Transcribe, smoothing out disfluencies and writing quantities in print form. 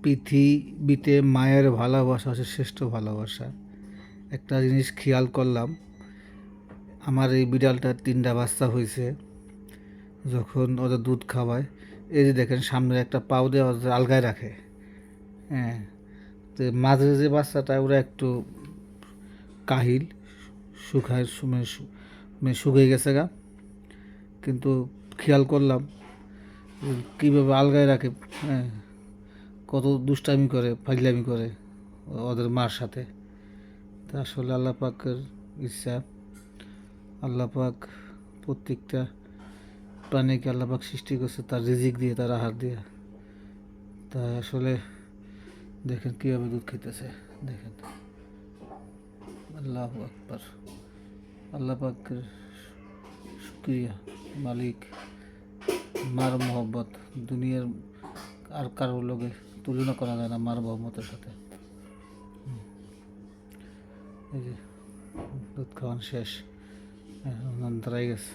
পৃথিবীতে মায়ের ভালোবাসা হচ্ছে শ্রেষ্ঠ ভালোবাসা। একটা জিনিস খেয়াল করলাম, আমার এই বিড়ালটার 3টা বাচ্চা হয়েছে। যখন ওদের দুধ খাওয়ায়, এই যে দেখেন সামনে একটা পাও দিয়ে ওদের আলগায় রাখে। হ্যাঁ, তো মাঝে যে বাচ্চাটা ওরা একটু কাহিল, শুকায় শুকিয়ে গেছে গা। কিন্তু খেয়াল করলাম কীভাবে আলগায় রাখে। হ্যাঁ, কত দুষ্টামি করে, ফাজলামি করে ওদের মার সাথে। তা আসলে আল্লাহ পাকের ইচ্ছা, আল্লাহ পাক প্রত্যেকটা প্রাণীকে আল্লাহ পাক সৃষ্টি করছে তার রিজিক দিয়ে, তার আহার দিয়ে। তা আসলে দেখেন কীভাবে দুধ খেতেছে, দেখেন। আল্লাহু আকবার, আল্লাহ পাকের শুক্রিয়া। মালিক, মার মোহব্বত দুনিয়ার আর কারোর লোকে তুলনা করা যায় না মার মোহব্বতের সাথে। এই যে দুধ খাওয়ানো শেষ, দাঁড়াই গেছে।